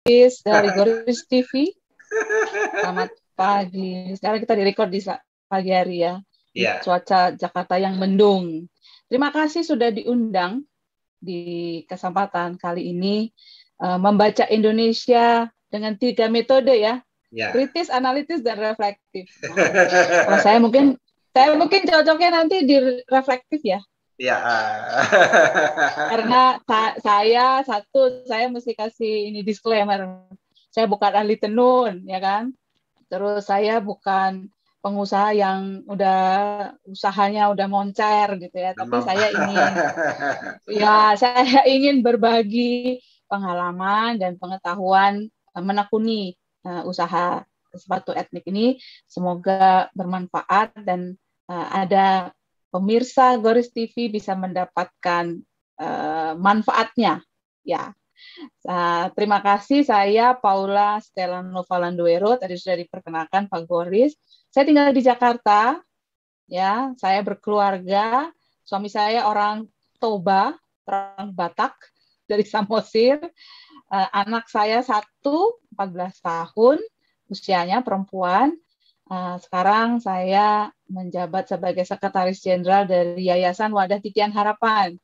Goris dari Goris TV. Selamat pagi. Sekarang kita direcord di pagi hari ya. Di cuaca Jakarta yang mendung. Terima kasih sudah diundang di kesempatan kali ini membaca Indonesia dengan 3 metode ya. Kritis, analitis, dan reflektif. Kalau saya mungkin cocoknya nanti di reflektif ya. Iya. Karena saya mesti kasih ini disclaimer. Saya bukan ahli tenun, ya kan? Terus saya bukan pengusaha yang usahanya udah moncer gitu ya. Tapi saya ingin berbagi pengalaman dan pengetahuan menekuni usaha sepatu etnik ini. Semoga bermanfaat dan ada pemirsa Goris TV bisa mendapatkan manfaatnya. Ya. Terima kasih, saya Paula Stella Novalanduero, tadi sudah diperkenalkan Pak Goris. Saya tinggal di Jakarta, ya. Saya berkeluarga, suami saya orang Toba, orang Batak dari Samosir. Anak saya 14 tahun, usianya perempuan. Sekarang saya menjabat sebagai Sekretaris Jenderal dari Yayasan Wadah Titian Harapan.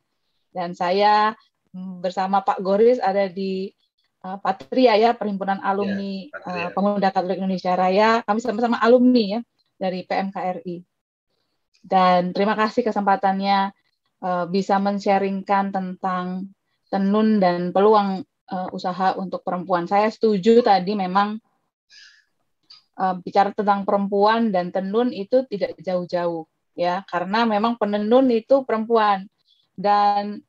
Dan saya bersama Pak Goris ada di Patria ya, Perhimpunan Alumni Pemuda Katolik Indonesia Raya. Kami sama-sama alumni ya dari PMKRI. Dan terima kasih kesempatannya bisa men-sharingkan tentang tenun dan peluang usaha untuk perempuan. Saya setuju tadi memang bicara tentang perempuan dan tenun itu tidak jauh-jauh ya, karena memang penenun itu perempuan. Dan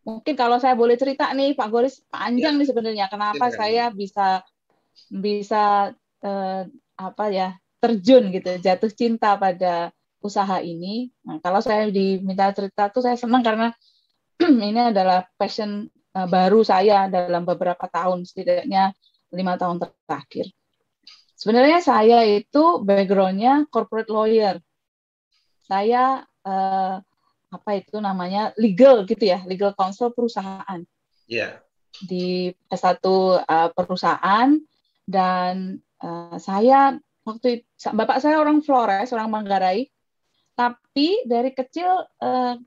mungkin kalau saya boleh cerita nih Pak Goris, panjang nih sebenarnya kenapa saya bisa terjun gitu, jatuh cinta pada usaha ini. Nah, kalau saya diminta cerita tuh saya senang karena ini adalah passion baru saya dalam beberapa tahun, setidaknya 5 tahun terakhir. Sebenarnya saya itu background-nya corporate lawyer. Saya legal gitu ya, legal counsel perusahaan. Di satu perusahaan, dan saya waktu itu, bapak saya orang Flores, orang Manggarai, tapi dari kecil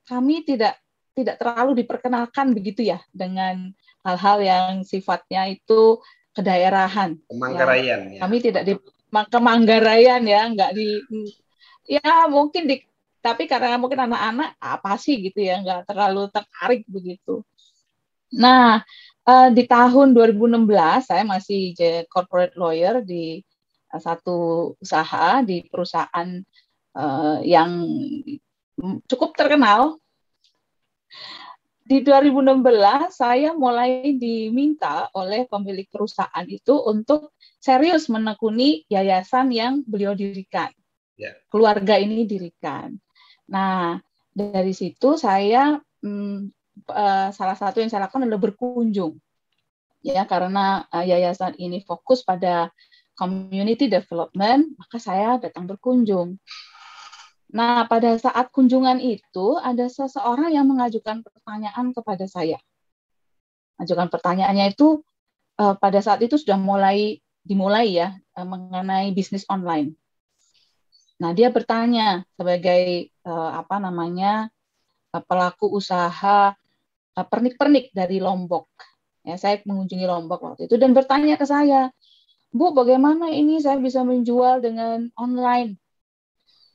kami tidak terlalu diperkenalkan begitu ya dengan hal-hal yang sifatnya itu kedaerahan. Kemanggaraian. Ya. Kami tidak di Kemanggaraian ya, nggak ya mungkin tapi karena mungkin anak-anak apa sih gitu ya, nggak terlalu tertarik begitu. Nah, di tahun 2016 saya masih corporate lawyer di satu usaha di perusahaan yang cukup terkenal. Di 2016 saya mulai diminta oleh pemilik perusahaan itu untuk serius menekuni yayasan yang beliau dirikan. Keluarga ini dirikan. Nah, dari situ saya salah satu yang saya lakukan adalah berkunjung. Ya, karena yayasan ini fokus pada community development, maka saya datang berkunjung. Nah, pada saat kunjungan itu ada seseorang yang mengajukan pertanyaan kepada saya. Ajukan pertanyaannya itu pada saat itu sudah dimulai ya mengenai bisnis online. Nah, dia bertanya sebagai pelaku usaha pernik-pernik dari Lombok. Ya, saya mengunjungi Lombok waktu itu dan bertanya ke saya, Bu, bagaimana ini saya bisa menjual dengan online?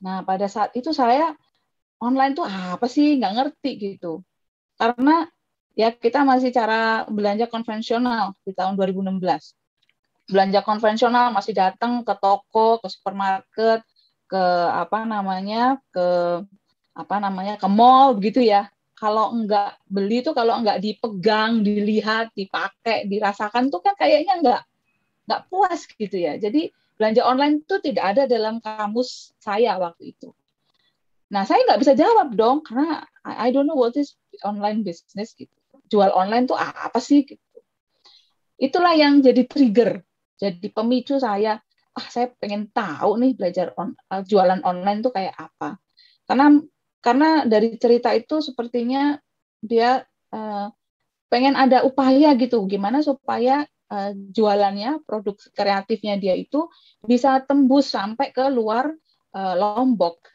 Nah, pada saat itu saya online tuh apa sih? Nggak ngerti gitu. Karena ya kita masih cara belanja konvensional di tahun 2016. Belanja konvensional masih datang ke toko, ke supermarket, ke ke mall begitu ya. Kalau enggak beli tuh, kalau enggak dipegang, dilihat, dipakai, dirasakan tuh kan kayaknya enggak puas gitu ya. Jadi belanja online tuh tidak ada dalam kamus saya waktu itu. Nah, saya nggak bisa jawab dong karena I don't know what is online business gitu. Jual online tuh apa sih gitu. Itulah yang jadi trigger, jadi pemicu saya pengen tahu nih jualan online tuh kayak apa. Karena dari cerita itu sepertinya dia pengen ada upaya gitu, gimana supaya jualannya, produk kreatifnya dia itu bisa tembus sampai ke luar Lombok.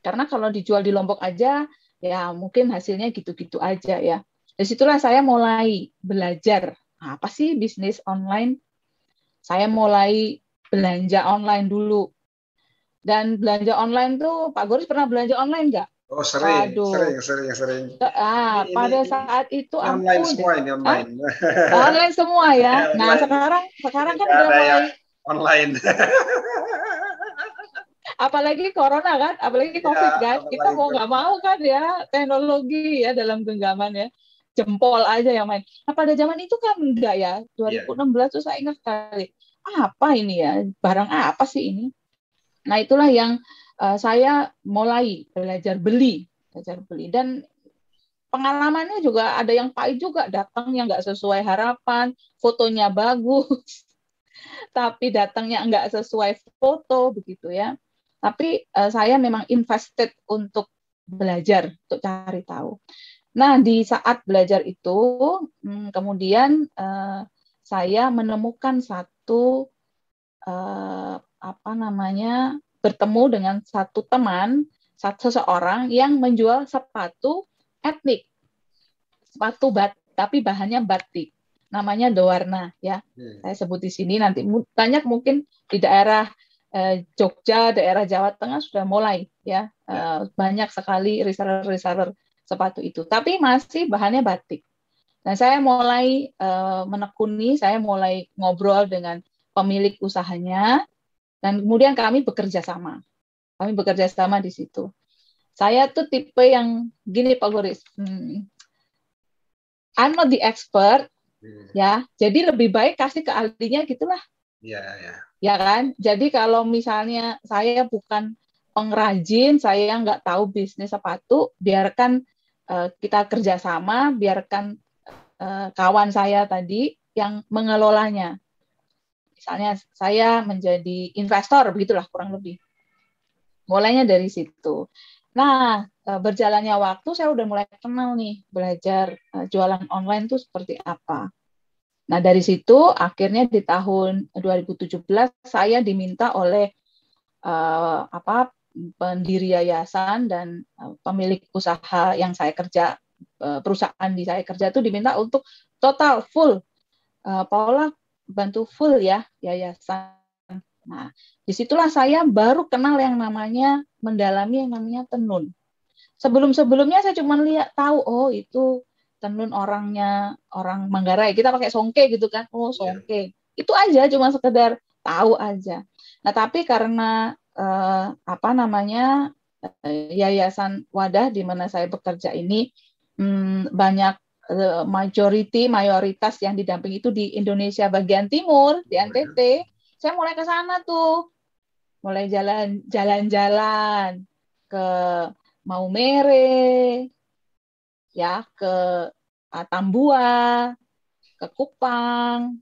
Karena kalau dijual di Lombok aja, ya mungkin hasilnya gitu-gitu aja ya. Dari situlah saya mulai belajar apa sih bisnis online. Saya mulai belanja online dulu. Dan belanja online tuh, Pak Goris pernah belanja online nggak? Oh, sering, Waduh, sering, sering, sering. pada saat itu Ini online ampun deh. semua ini Hah? online. Online semua ya. Nah, Online. sekarang Ini kan nggak udah ada yang mulai, online. apalagi corona kan, apalagi Ya, COVID kan, kita apalagi mau nggak corona. mau kan ya, teknologi ya dalam genggaman ya, jempol aja yang main. Nah, pada zaman itu kan enggak ya, Iya. 2016 tuh saya ingat sekali, apa ini ya, barang apa sih ini? Nah, itulah yang saya mulai belajar beli. Dan pengalamannya juga ada yang pahit juga, datangnya nggak sesuai harapan, fotonya bagus, tapi datangnya nggak sesuai foto begitu ya. Tapi saya memang invested untuk belajar, untuk cari tahu. Nah, di saat belajar itu, kemudian saya menemukan satu apa namanya, bertemu dengan satu teman, seseorang yang menjual sepatu etnik, sepatu tapi bahannya batik. Namanya Dowarna ya. Hmm. Saya sebut di sini, nanti banyak mungkin di daerah Jogja, daerah Jawa Tengah sudah mulai ya, Ya. banyak sekali reseller-reseller sepatu itu. Tapi masih bahannya batik. Nah, saya mulai menekuni, saya mulai ngobrol dengan pemilik usahanya, dan kemudian kami bekerja sama. Kami bekerja sama di situ. Saya tuh tipe yang gini, Pak Goris. I'm not the expert, Hmm. ya. Jadi lebih baik kasih ke ahlinya gitulah. Ya, ya. Ya kan? Jadi kalau misalnya saya bukan pengrajin, saya nggak tahu bisnis sepatu, biarkan kita kerjasama, biarkan kawan saya tadi yang mengelolanya. Misalnya saya menjadi investor, begitulah kurang lebih. Mulainya dari situ. Nah, berjalannya waktu saya udah mulai kenal nih, belajar jualan online itu seperti apa. Nah, dari situ akhirnya di tahun 2017 saya diminta oleh pendiri yayasan dan pemilik usaha yang saya kerja, perusahaan di saya kerja itu diminta untuk total full, Paula bantu full ya yayasan. Nah, disitulah saya baru kenal yang namanya, mendalami yang namanya tenun. Sebelum-sebelumnya saya cuma lihat tahu, oh itu tenun orang Manggarai. Kita pakai songke gitu kan. Oh, Ya. songke. Itu aja, cuma sekedar tahu aja. Nah, tapi karena apa namanya, yayasan wadah di mana saya bekerja ini banyak mayoritas yang didampingi itu di Indonesia bagian timur, di Oh, ya. NTT. Saya mulai ke sana tuh, mulai jalan-jalan ke Maumere, ya ke Tambua, ke Kupang,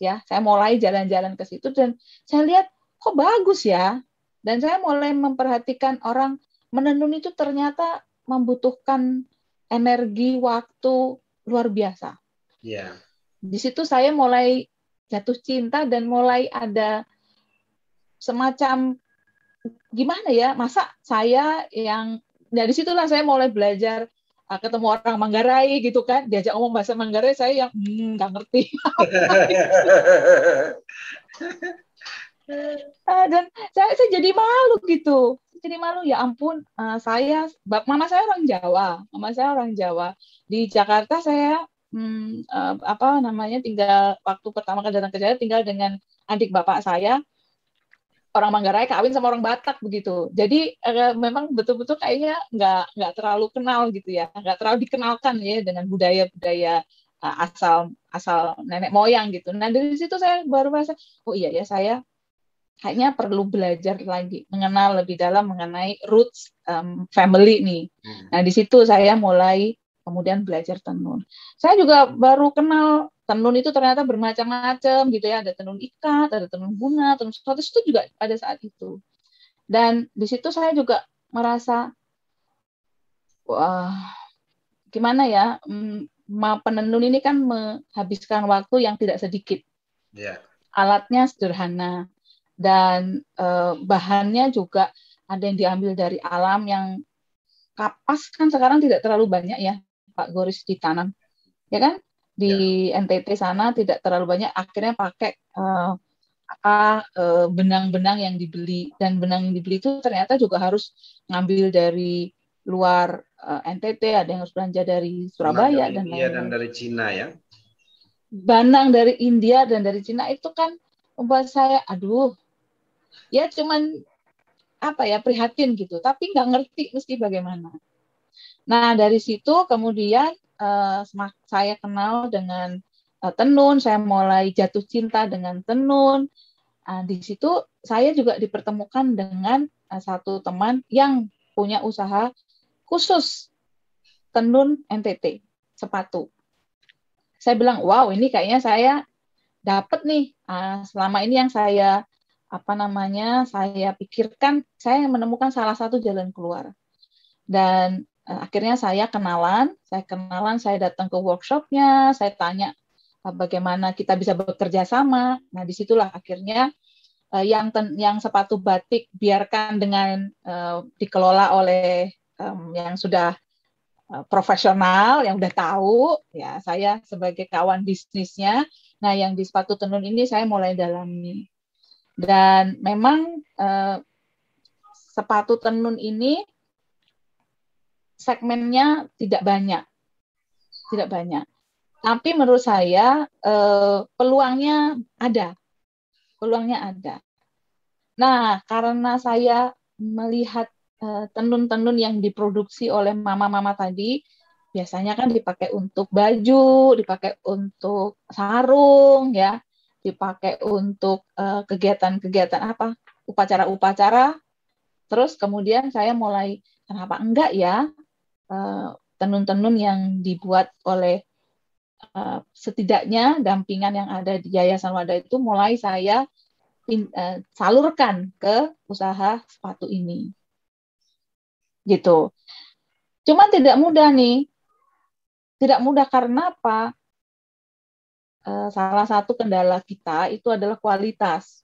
ya. Saya mulai jalan-jalan ke situ dan saya lihat kok bagus ya. Dan saya mulai memperhatikan orang menenun itu ternyata membutuhkan energi, waktu luar biasa. Ya. Di situ saya mulai jatuh cinta dan mulai ada semacam gimana ya, masa saya yang, dari situlah saya mulai belajar ketemu orang Manggarai gitu kan, diajak ngomong bahasa Manggarai saya yang nggak ngerti. Dan saya jadi malu gitu, jadi malu, ya ampun, mama saya orang Jawa, di Jakarta saya apa namanya, tinggal waktu pertama kali datang ke Jakarta tinggal dengan adik bapak saya, orang Manggarai kawin sama orang Batak begitu. Jadi memang betul-betul kayaknya nggak terlalu kenal gitu ya, nggak terlalu dikenalkan ya dengan budaya-budaya asal asal nenek moyang gitu. Nah, dari situ saya baru merasa, oh iya ya, saya kayaknya perlu belajar lagi, mengenal lebih dalam mengenai roots family nih. Nah, di situ saya mulai kemudian belajar tenun. Saya juga baru kenal tenun itu ternyata bermacam-macam gitu ya. Ada tenun ikat, ada tenun bunga, tenun sesuatu itu juga pada saat itu. Dan di situ saya juga merasa, wah, gimana ya, penenun ini kan menghabiskan waktu yang tidak sedikit. Ya. Alatnya sederhana dan bahannya juga ada yang diambil dari alam, yang kapas kan sekarang tidak terlalu banyak ya Pak Goris ditanam, ya kan? Di NTT sana tidak terlalu banyak, akhirnya pakai benang-benang yang dibeli, dan benang yang dibeli itu ternyata juga harus ngambil dari luar NTT, ada yang harus belanja dari Surabaya dan India dan lain-lain. dari Cina ya. Benang dari India dan dari Cina itu kan membuat saya, aduh, ya cuman apa ya, prihatin gitu, tapi nggak ngerti mesti bagaimana. Nah dari situ kemudian saya kenal dengan tenun, saya mulai jatuh cinta dengan tenun. Di situ saya juga dipertemukan dengan satu teman yang punya usaha khusus tenun NTT, sepatu. Saya bilang, wow, ini kayaknya saya dapat nih. Selama ini yang saya saya pikirkan, saya menemukan salah satu jalan keluar. Dan akhirnya saya saya datang ke workshopnya, saya tanya bagaimana kita bisa bekerja sama. Nah, disitulah akhirnya yang sepatu batik biarkan dengan dikelola oleh yang sudah profesional, yang udah tahu, ya saya sebagai kawan bisnisnya. Nah, yang di sepatu tenun ini saya mulai dalami. Dan memang sepatu tenun ini segmennya tidak banyak. Tapi menurut saya peluangnya ada. Nah, karena saya melihat tenun-tenun yang diproduksi oleh mama-mama tadi, biasanya kan dipakai untuk baju, dipakai untuk sarung, ya, dipakai untuk kegiatan-kegiatan upacara-upacara. Terus kemudian saya mulai, kenapa enggak ya tenun-tenun yang dibuat oleh setidaknya dampingan yang ada di Yayasan Wadah itu mulai saya salurkan ke usaha sepatu ini. Gitu. Cuman tidak mudah nih. Tidak mudah karena apa? Salah satu kendala kita itu adalah kualitas.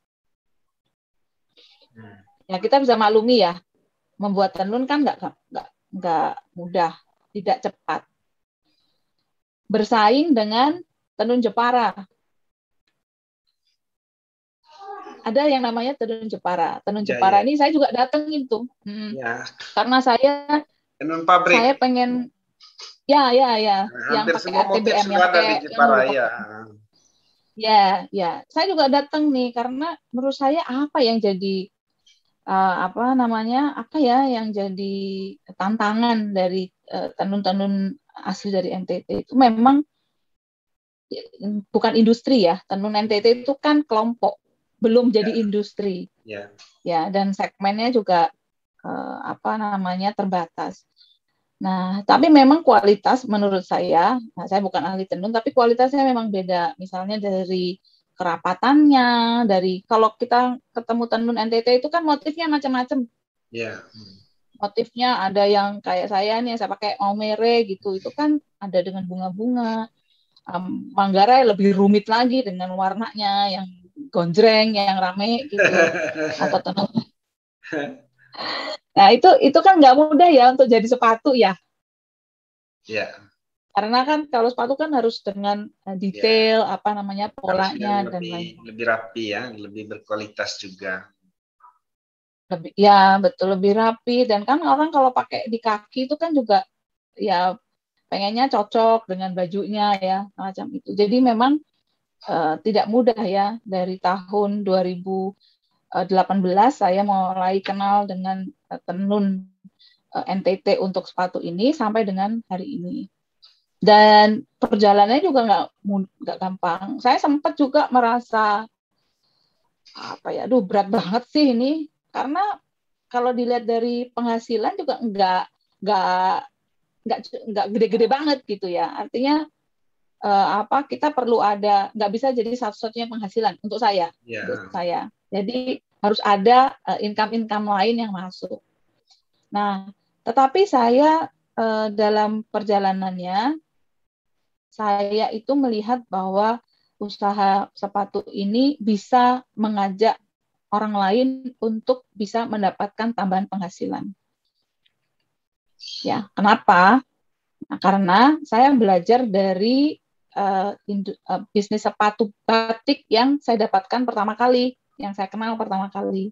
Ya, kita bisa maklumi ya, membuat tenun kan nggak mudah, tidak cepat. Bersaing dengan tenun Jepara. Ada yang namanya tenun Jepara. Tenun Jepara ini saya juga datengin tuh. Karena saya tenun pabrik. Saya pengen yang pakai ATBM, yang pakai saya juga datang nih karena menurut saya apa yang jadi yang jadi tantangan dari tenun-tenun asli dari NTT itu memang bukan industri ya. Tenun NTT itu kan kelompok, belum jadi industri. Ya, dan segmennya juga terbatas. Nah, tapi memang kualitas menurut saya bukan ahli tenun, tapi kualitasnya memang beda. Misalnya dari kerapatannya, dari kalau kita ketemu tenun NTT itu kan motifnya macam-macam. Motifnya ada yang kayak saya nih, saya pakai maumere gitu, itu kan ada dengan bunga-bunga. Manggarai lebih rumit lagi dengan warnanya yang gonjreng, yang rame gitu. Atau tenun. Nah, itu kan nggak mudah ya untuk jadi sepatu ya. Karena kan kalau sepatu kan harus dengan detail, polanya dan lain-lain. Lebih rapi ya, lebih berkualitas juga. Betul, lebih rapi. Dan kan orang kalau pakai di kaki itu kan juga ya pengennya cocok dengan bajunya ya, macam itu. Jadi memang tidak mudah ya. Dari tahun 2018 saya mulai kenal dengan tenun NTT untuk sepatu ini sampai dengan hari ini. Dan perjalanannya juga nggak gampang. Saya sempat juga merasa berat banget sih ini, karena kalau dilihat dari penghasilan juga nggak gede-gede banget gitu ya. Artinya kita perlu nggak bisa jadi satu-satunya penghasilan untuk saya. Jadi harus ada income lain yang masuk. Nah, tetapi saya dalam perjalanannya saya itu melihat bahwa usaha sepatu ini bisa mengajak orang lain untuk bisa mendapatkan tambahan penghasilan. Ya, kenapa? Nah, karena saya belajar dari bisnis sepatu batik yang saya dapatkan pertama kali, yang saya kenal pertama kali.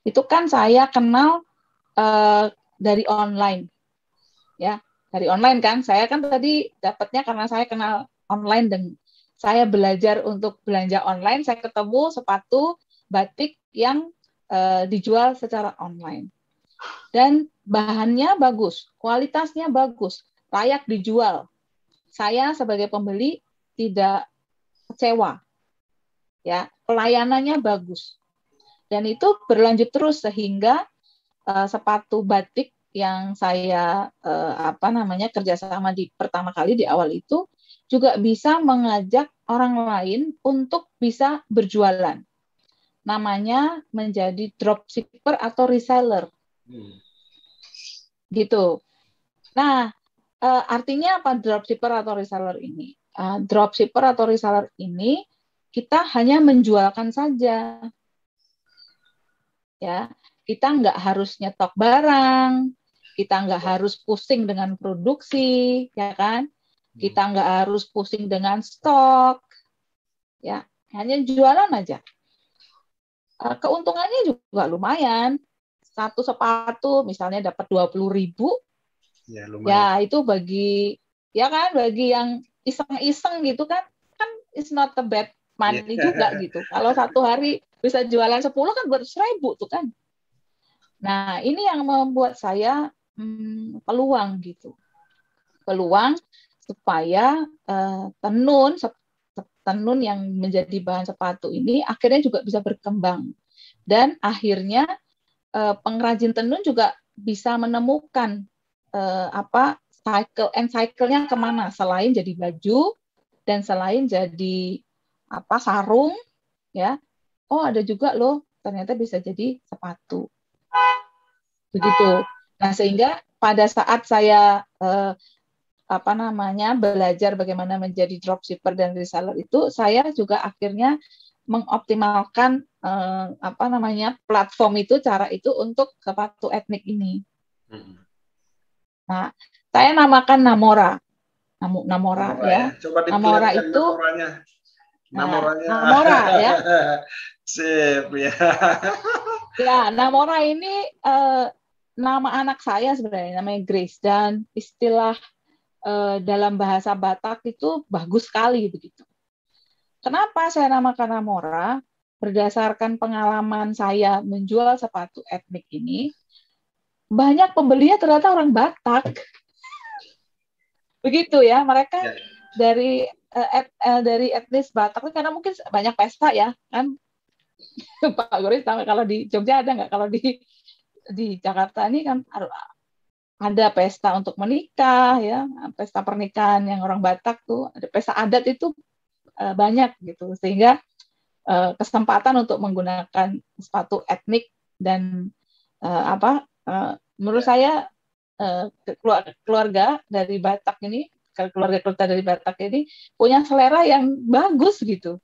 Itu kan saya kenal dari online, ya, dari online kan. Saya kan tadi dapatnya karena saya kenal online dan saya belajar untuk belanja online. Saya ketemu sepatu batik yang dijual secara online dan bahannya bagus, kualitasnya bagus, layak dijual. Saya sebagai pembeli tidak kecewa, ya, pelayanannya bagus, dan itu berlanjut terus sehingga sepatu batik yang saya kerjasama di pertama kali di awal itu juga bisa mengajak orang lain untuk bisa berjualan. Namanya menjadi dropshipper atau reseller, gitu. Nah, artinya apa dropshipper atau reseller ini? Dropshipper atau reseller ini kita hanya menjualkan saja, ya. Kita nggak harus nyetok barang, kita nggak harus pusing dengan produksi, ya kan? Kita nggak harus pusing dengan stok, ya. Hanya jualan aja. Keuntungannya juga lumayan. Satu sepatu misalnya dapat 20.000. Ya, Ya, itu bagi yang iseng-iseng gitu kan it's not a bad money juga gitu. Kalau satu hari bisa jualan 10 kan buat 1.000 tuh kan. Nah, ini yang membuat saya peluang gitu. Peluang supaya tenun yang menjadi bahan sepatu ini akhirnya juga bisa berkembang. Dan akhirnya pengrajin tenun juga bisa menemukan cycle-nya kemana selain jadi baju dan selain jadi sarung, ya. Oh, ada juga loh ternyata bisa jadi sepatu, begitu. Nah, sehingga pada saat saya belajar bagaimana menjadi dropshipper dan reseller itu, saya juga akhirnya mengoptimalkan platform itu, cara itu untuk sepatu etnik ini. Nah, saya namakan Namora. Namora ya. Coba Namora diperlihatkan itu Namoranya. Namora ya. Sip ya. Ya, Namora ini nama anak saya sebenarnya, namanya Grace, dan istilah dalam bahasa Batak itu bagus sekali begitu. Kenapa saya namakan Namora? Berdasarkan pengalaman saya menjual sepatu etnik ini, banyak pembelinya ternyata orang Batak. Begitu ya, mereka dari etnis Batak karena mungkin banyak pesta ya kan. Pak Goris, kalau di Jogja ada nggak? Kalau di Jakarta ini kan ada pesta untuk menikah ya, pesta pernikahan yang orang Batak tuh, ada pesta adat itu banyak gitu, sehingga kesempatan untuk menggunakan sepatu etnik dan menurut saya keluarga dari Batak ini, keluarga dari Batak ini punya selera yang bagus gitu,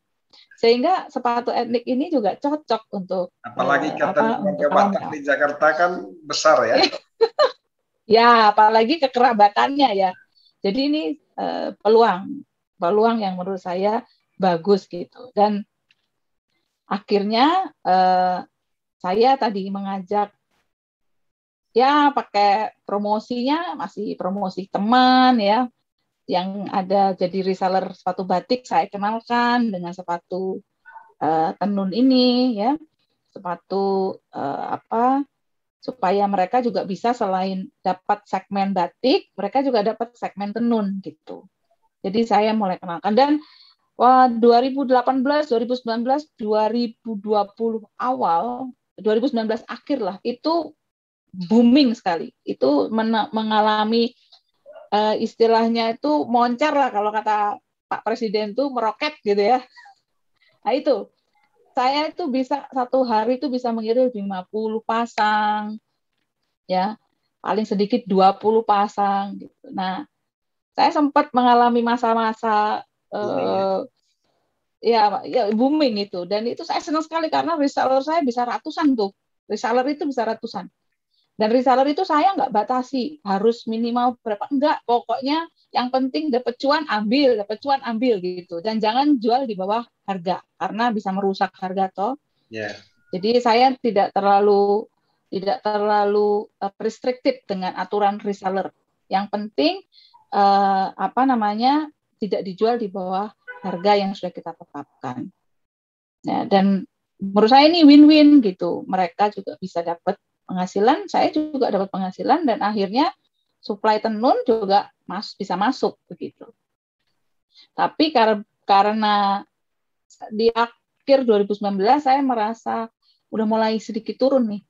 sehingga sepatu etnik ini juga cocok untuk apalagi kata keluarga Batak di Jakarta kan besar ya. Ya, apalagi kekerabatannya ya. Jadi ini peluang yang menurut saya bagus gitu. Dan akhirnya saya tadi mengajak, ya pakai promosinya masih promosi teman ya, yang ada jadi reseller sepatu batik, saya kenalkan dengan sepatu tenun ini ya, sepatu supaya mereka juga bisa selain dapat segmen batik, mereka juga dapat segmen tenun gitu. Jadi saya mulai kenalkan, dan 2018, 2019, 2020 awal, 2019 akhir lah, itu booming sekali. Itu mengalami istilahnya itu moncer lah, kalau kata Pak Presiden tuh meroket gitu ya. Nah itu, saya itu bisa satu hari itu bisa mengirim 50 pasang, ya paling sedikit 20 pasang gitu. Nah, saya sempat mengalami masa-masa ya booming itu, dan itu saya senang sekali karena reseller saya bisa ratusan tuh, reseller itu bisa ratusan, dan reseller itu saya nggak batasi harus minimal berapa, enggak, pokoknya yang penting dapat cuan ambil gitu, dan jangan jual di bawah harga karena bisa merusak harga toh. Yeah. Jadi saya tidak terlalu restricted dengan aturan reseller. Yang penting tidak dijual di bawah harga yang sudah kita tetapkan. Nah, dan menurut saya ini win-win gitu. Mereka juga bisa dapat penghasilan, saya juga dapat penghasilan, dan akhirnya supply tenun juga bisa masuk begitu. Tapi karena di akhir 2019 saya merasa udah mulai sedikit turun nih.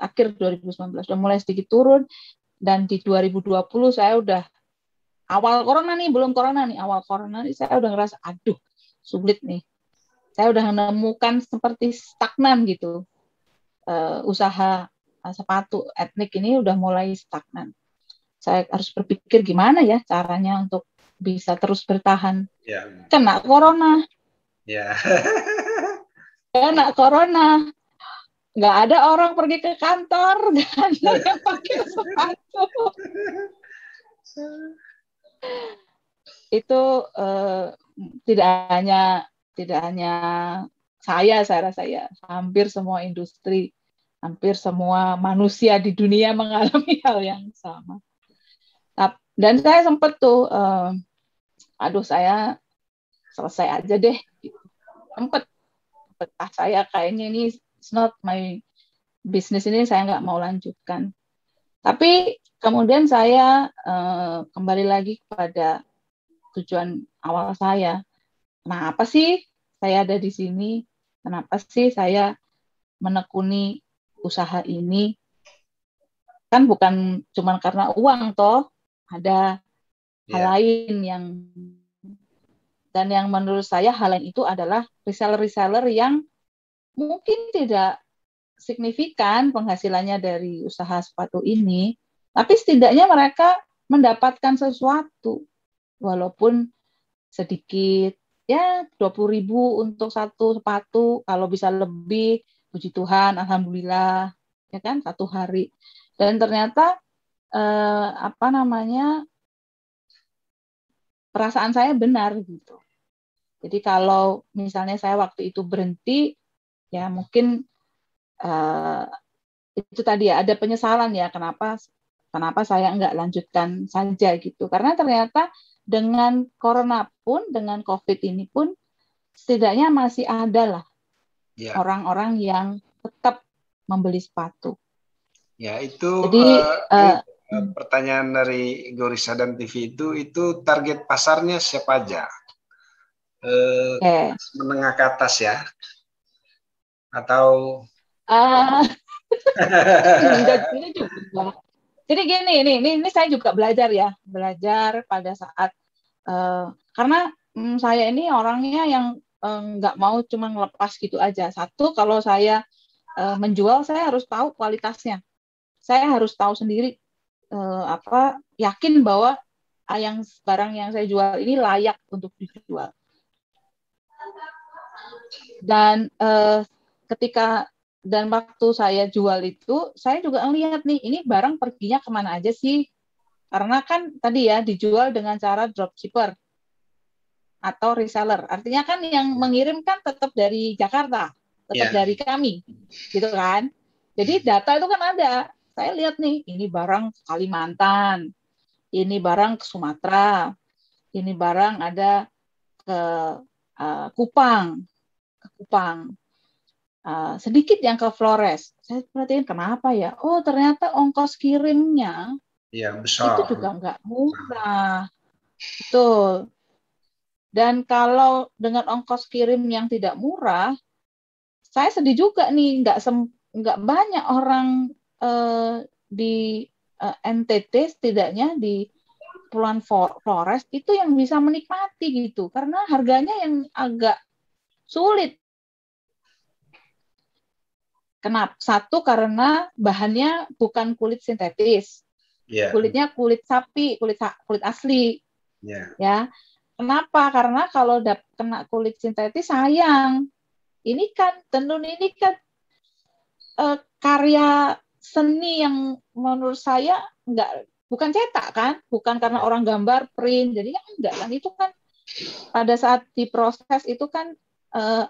Akhir 2019 udah mulai sedikit turun, dan di 2020 saya udah awal corona nih saya udah ngerasa aduh sulit nih. Saya udah menemukan seperti stagnan gitu. Usaha sepatu etnik ini udah mulai stagnan. Saya harus berpikir gimana ya caranya untuk bisa terus bertahan. Yeah. Kena corona. Yeah. Kena corona. Nggak ada orang pergi ke kantor, nggak ada yang pakai sepatu. Itu tidak hanya saya rasa ya, hampir semua industri, hampir semua manusia di dunia mengalami hal yang sama. Dan saya sempat tuh, saya selesai aja deh. Sempat saya kayaknya ini it's not my business, ini saya nggak mau lanjutkan. Tapi kemudian saya kembali lagi kepada tujuan awal saya. Kenapa sih saya ada di sini? Kenapa sih saya menekuni usaha ini? Kan bukan cuma karena uang toh, ada hal lain yang menurut saya hal lain itu adalah reseller-reseller yang mungkin tidak signifikan penghasilannya dari usaha sepatu ini, tapi setidaknya mereka mendapatkan sesuatu walaupun sedikit, ya 20.000 untuk satu sepatu, kalau bisa lebih puji Tuhan, alhamdulillah, ya kan, satu hari. Dan ternyata perasaan saya benar gitu. Jadi kalau misalnya saya waktu itu berhenti, ya mungkin itu tadi ya, ada penyesalan ya kenapa saya nggak lanjutkan saja gitu. Karena ternyata dengan corona pun, dengan COVID ini pun, setidaknya masih ada lah orang-orang yang tetap membeli sepatu. Ya, itu jadi pertanyaan dari Gorissa dan TV itu target pasarnya siapa aja? Menengah ke atas ya? Atau ini juga. Jadi gini, ini saya juga belajar pada saat karena saya ini orangnya yang nggak mau cuma ngelepas gitu aja. Satu, kalau saya menjual, saya harus tahu kualitasnya. Saya harus tahu sendiri yakin bahwa barang yang saya jual ini layak untuk dijual. Dan waktu saya jual itu, saya juga ngelihat nih, ini barang perginya kemana aja sih? Karena kan tadi ya dijual dengan cara dropshipper atau reseller. Artinya kan yang mengirim kan tetap dari Jakarta, tetap dari kami, gitu kan? Jadi data itu kan ada. Saya lihat nih, ini barang ke Kalimantan, ini barang ke Sumatera, ini barang ada ke Kupang, sedikit yang ke Flores. Saya perhatiin kenapa ya? Oh, ternyata ongkos kirimnya besar. Itu juga nggak murah. Betul. Dan kalau dengan ongkos kirim yang tidak murah, saya sedih juga nih, nggak banyak orang di NTT, setidaknya di Kepulauan Flores itu yang bisa menikmati gitu, karena harganya yang agak sulit. Kenapa? Satu, karena bahannya bukan kulit sintetis. Yeah. Kulitnya kulit sapi, kulit asli. Yeah. Ya. Kenapa? Karena kalau kena kulit sintetis sayang. Ini kan tenun ini kan karya seni yang menurut saya bukan cetak kan, bukan karena orang gambar print, jadi kan enggak kan, itu kan pada saat diproses itu kan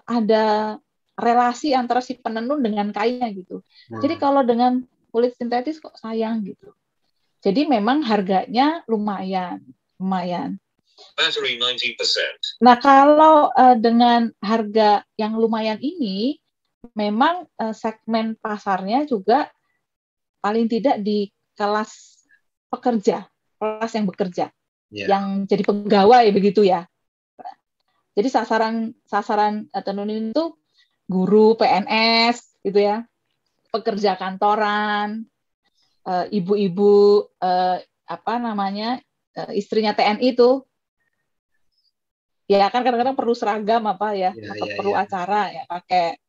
ada relasi antara si penenun dengan kainnya gitu. Jadi kalau dengan kulit sintetis kok sayang gitu. Jadi memang harganya lumayan. Battery 90%. Nah kalau dengan harga yang lumayan ini, memang segmen pasarnya juga paling tidak di kelas pekerja, kelas yang bekerja, yang jadi pegawai begitu ya. Jadi sasaran tenun itu guru PNS gitu ya, pekerja kantoran, ibu-ibu istrinya TNI itu. Ya kan kadang-kadang perlu seragam atau perlu acara ya pakai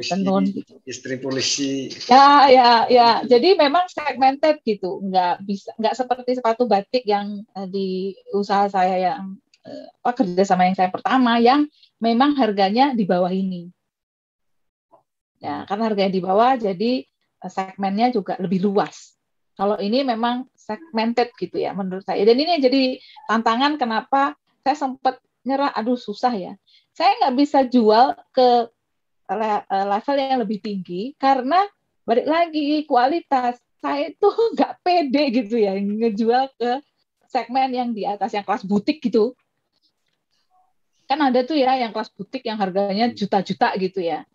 tenun gitu. Istri polisi. Ya. Jadi memang segmented gitu, nggak seperti sepatu batik yang di usaha saya yang kerja sama yang saya pertama yang memang harganya di bawah ini. Ya, karena harganya di bawah jadi segmennya juga lebih luas. Kalau ini memang segmented gitu ya menurut saya. Dan ini jadi tantangan kenapa saya sempat nyerah, aduh susah ya. Saya nggak bisa jual ke level yang lebih tinggi karena balik lagi kualitas. Saya itu nggak pede gitu ya ngejual ke segmen yang di atas, yang kelas butik gitu. Kan ada tuh ya yang kelas butik yang harganya juta-juta gitu ya.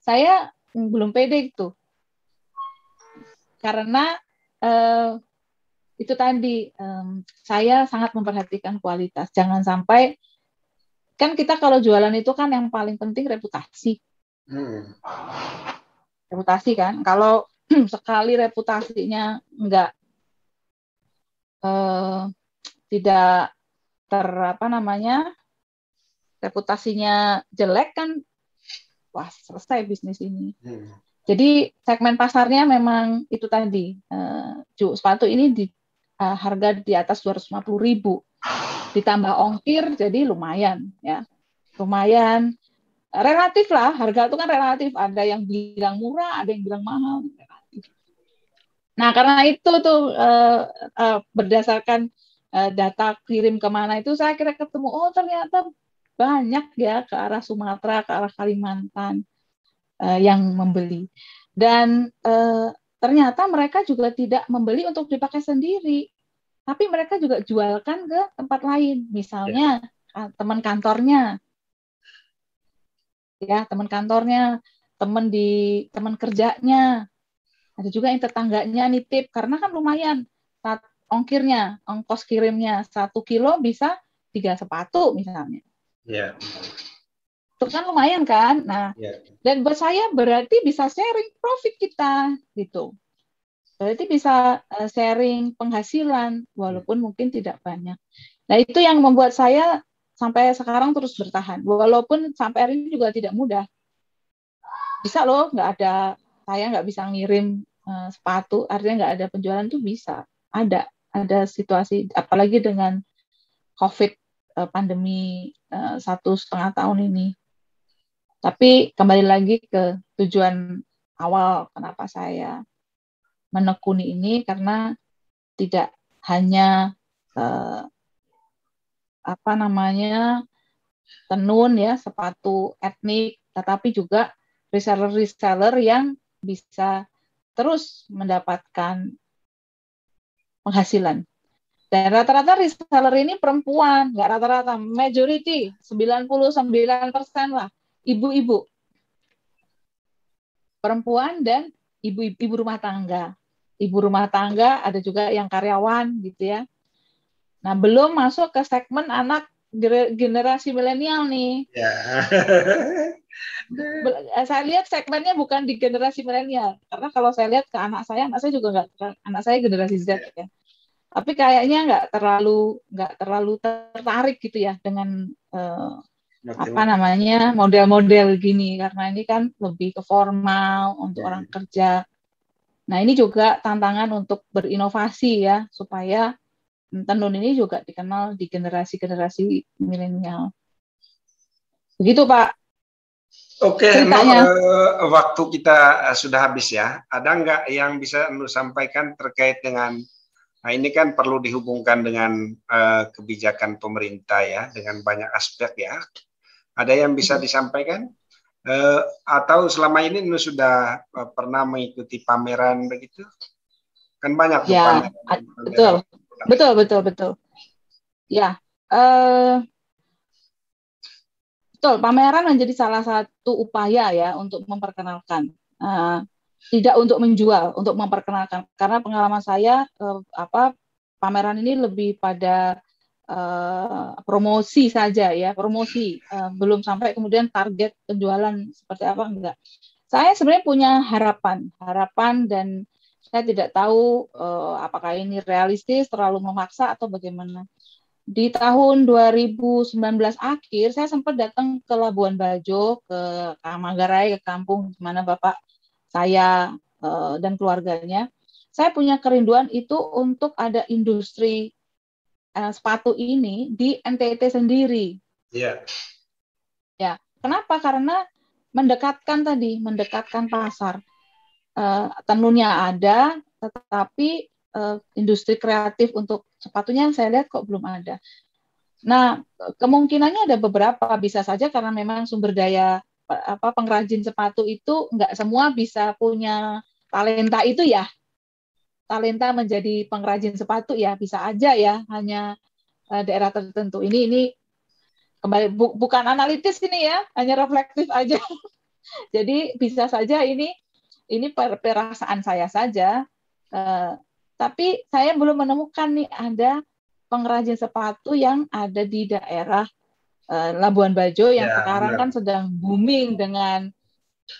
Saya belum pede gitu. Karena itu tadi saya sangat memperhatikan kualitas. Jangan sampai, kan kita kalau jualan itu kan yang paling penting reputasi. Reputasi kan. Kalau sekali reputasinya tidak reputasinya jelek kan, wah selesai bisnis ini. Jadi segmen pasarnya memang itu tadi, sepatu ini harga di atas 250.000, ditambah ongkir jadi lumayan ya, lumayan relatif lah, harga itu kan relatif, ada yang bilang murah, ada yang bilang mahal. Nah karena itu tuh berdasarkan data kirim kemana itu saya kira ketemu, oh ternyata banyak ya ke arah Sumatera, ke arah Kalimantan yang membeli. Dan ternyata mereka juga tidak membeli untuk dipakai sendiri, tapi mereka juga jualkan ke tempat lain, misalnya teman kantornya, ya teman kerjanya, ada juga yang tetangganya nitip, karena kan lumayan ongkirnya, ongkos kirimnya 1 kilo bisa 3 sepatu misalnya. Itu kan lumayan kan. Nah, dan buat saya berarti bisa sharing profit kita gitu. Berarti bisa sharing penghasilan walaupun mungkin tidak banyak. Nah, itu yang membuat saya sampai sekarang terus bertahan. Walaupun sampai hari ini juga tidak mudah. Bisa loh, saya nggak bisa ngirim sepatu, artinya nggak ada penjualan tuh bisa. Ada situasi, apalagi dengan COVID pandemi 1,5 tahun ini. Tapi kembali lagi ke tujuan awal kenapa saya menekuni ini, karena tidak hanya tenun ya, sepatu etnik, tetapi juga reseller yang bisa terus mendapatkan penghasilan. Dan rata-rata reseller ini perempuan, nggak rata-rata, majority 99% lah ibu-ibu, perempuan dan ibu rumah tangga. Ibu rumah tangga, ada juga yang karyawan gitu ya. Nah, belum masuk ke segmen anak generasi milenial nih. Saya lihat segmennya bukan di generasi milenial, karena kalau saya lihat ke anak saya juga anak saya generasi Z ya. Tapi kayaknya nggak terlalu tertarik gitu ya dengan model-model gini, karena ini kan lebih ke formal untuk orang kerja. Nah, ini juga tantangan untuk berinovasi ya, supaya tenun ini juga dikenal di generasi-generasi milenial. Begitu, Pak. Oke, ceritanya. Waktu kita sudah habis ya. Ada nggak yang bisa Anu sampaikan terkait dengan, nah ini kan perlu dihubungkan dengan kebijakan pemerintah ya, dengan banyak aspek ya. Ada yang bisa disampaikan? Atau selama ini Anu sudah pernah mengikuti pameran begitu? Kan banyak tuh Ya, pameran. betul. Ya, betul. Pameran menjadi salah satu upaya ya untuk memperkenalkan, tidak untuk menjual, untuk memperkenalkan. Karena pengalaman saya, pameran ini lebih pada promosi saja ya, promosi, belum sampai kemudian target penjualan seperti apa, enggak. Saya sebenarnya punya harapan dan saya tidak tahu apakah ini realistis, terlalu memaksa atau bagaimana. Di tahun 2019 akhir, saya sempat datang ke Labuan Bajo, ke Manggarai, ke kampung di mana bapak saya dan keluarganya. Saya punya kerinduan itu untuk ada industri sepatu ini di NTT sendiri. Iya. Ya, kenapa? Karena mendekatkan pasar. Tenunnya ada, tetapi industri kreatif untuk sepatunya saya lihat kok belum ada. Nah, kemungkinannya ada beberapa, bisa saja karena memang sumber daya pengrajin sepatu itu nggak semua bisa punya talenta itu ya. Talenta menjadi pengrajin sepatu ya bisa aja ya, hanya daerah tertentu. Ini kembali bukan analitis ini ya, hanya reflektif aja. Jadi bisa saja ini perasaan saya saja. Tapi saya belum menemukan nih ada pengrajin sepatu yang ada di daerah Labuan Bajo yang sekarang kan sedang booming dengan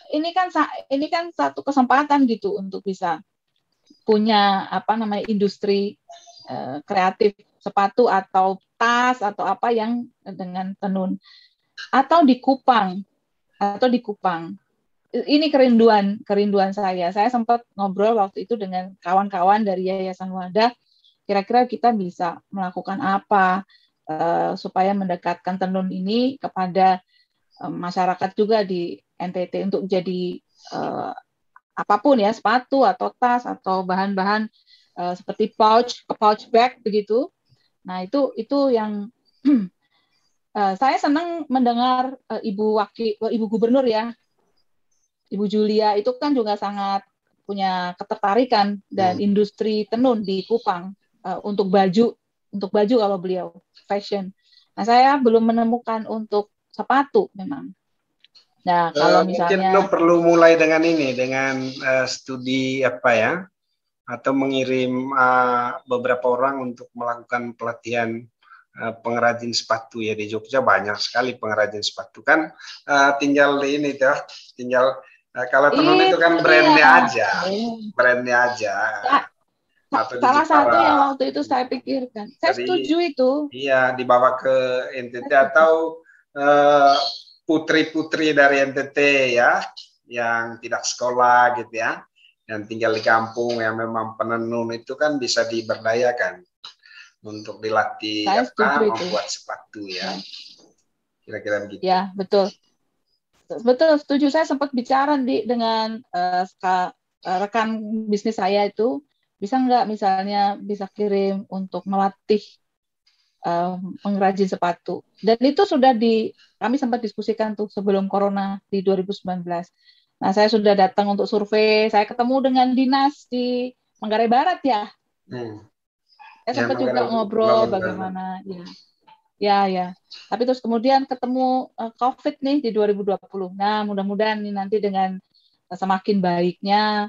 ini kan satu kesempatan gitu untuk bisa punya industri kreatif sepatu atau tas atau apa yang dengan tenun atau di Kupang. Ini kerinduan saya. Saya sempat ngobrol waktu itu dengan kawan-kawan dari Yayasan Wadah. Kira-kira kita bisa melakukan apa supaya mendekatkan tenun ini kepada masyarakat juga di NTT untuk jadi apapun ya, sepatu atau tas atau bahan-bahan seperti pouch bag begitu. Nah, itu yang saya senang mendengar Ibu Gubernur ya, Ibu Julia itu kan juga sangat punya ketertarikan dan industri tenun di Kupang untuk baju kalau beliau fashion. Nah, saya belum menemukan untuk sepatu memang. Nah, kalau misalnya mungkin perlu mulai dengan studi apa ya, atau mengirim beberapa orang untuk melakukan pelatihan pengrajin sepatu ya. Di Jogja banyak sekali pengrajin sepatu kan, tinggal kalau tenun itu kan brandnya aja. Salah satu yang waktu itu saya pikirkan, saya setuju itu. Iya, dibawa ke NTT atau putri-putri dari NTT ya, yang tidak sekolah gitu ya, yang tinggal di kampung yang memang penenun itu kan bisa diberdayakan untuk dilatih membuat sepatu ya. Kira-kira begitu. Ya, betul, setuju. Saya sempat bicara dengan rekan bisnis saya itu, bisa nggak misalnya bisa kirim untuk melatih pengrajin sepatu. Dan itu sudah kami sempat diskusikan tuh sebelum corona di 2019. Nah, saya sudah datang untuk survei, saya ketemu dengan dinas di Manggarai Barat ya. Saya sempat juga ngobrol bagaimana ya. Tapi terus kemudian ketemu COVID nih di 2020. Nah, mudah-mudahan nih nanti dengan semakin baiknya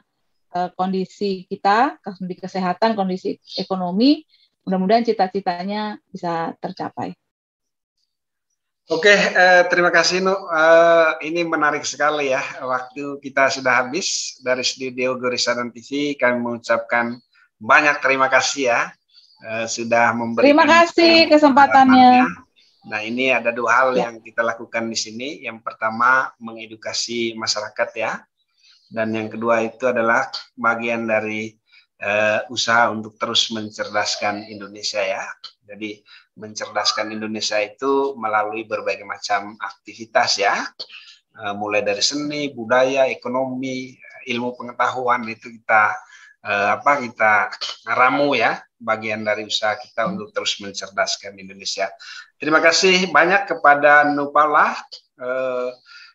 kondisi kita, kondisi kesehatan, kondisi ekonomi, mudah-mudahan cita-citanya bisa tercapai. Oke, terima kasih Nu. Ini menarik sekali ya. Waktu kita sudah habis. Dari studio Gorisadan TV kami mengucapkan banyak terima kasih ya. Sudah memberikan. Terima kasih kesempatannya. Nah, ini ada dua hal yang kita lakukan di sini. Yang pertama, mengedukasi masyarakat ya. dan yang kedua itu adalah bagian dari usaha untuk terus mencerdaskan Indonesia ya. Jadi mencerdaskan Indonesia itu melalui berbagai macam aktivitas ya, mulai dari seni, budaya, ekonomi, ilmu pengetahuan itu kita kita ramu ya, bagian dari usaha kita untuk terus mencerdaskan Indonesia. Terima kasih banyak kepada Nupala.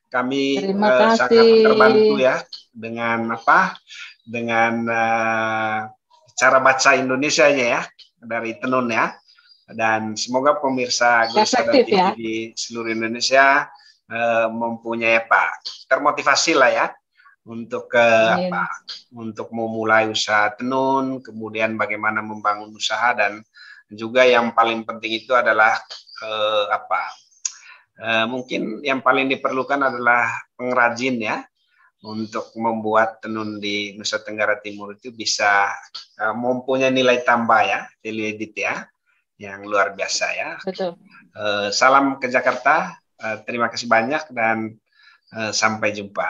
Kami sangat terbantu ya dengan cara baca Indonesianya ya dari Tenun ya. Dan semoga pemirsa Gurusada TV ya, di seluruh Indonesia mempunyai termotivasi lah ya untuk untuk memulai usaha tenun, kemudian bagaimana membangun usaha, dan juga yang paling penting itu adalah mungkin yang paling diperlukan adalah pengrajin ya, untuk membuat tenun di Nusa Tenggara Timur itu bisa mempunyai nilai tambah ya, value added ya, yang luar biasa ya. Betul. Salam ke Jakarta, terima kasih banyak dan sampai jumpa.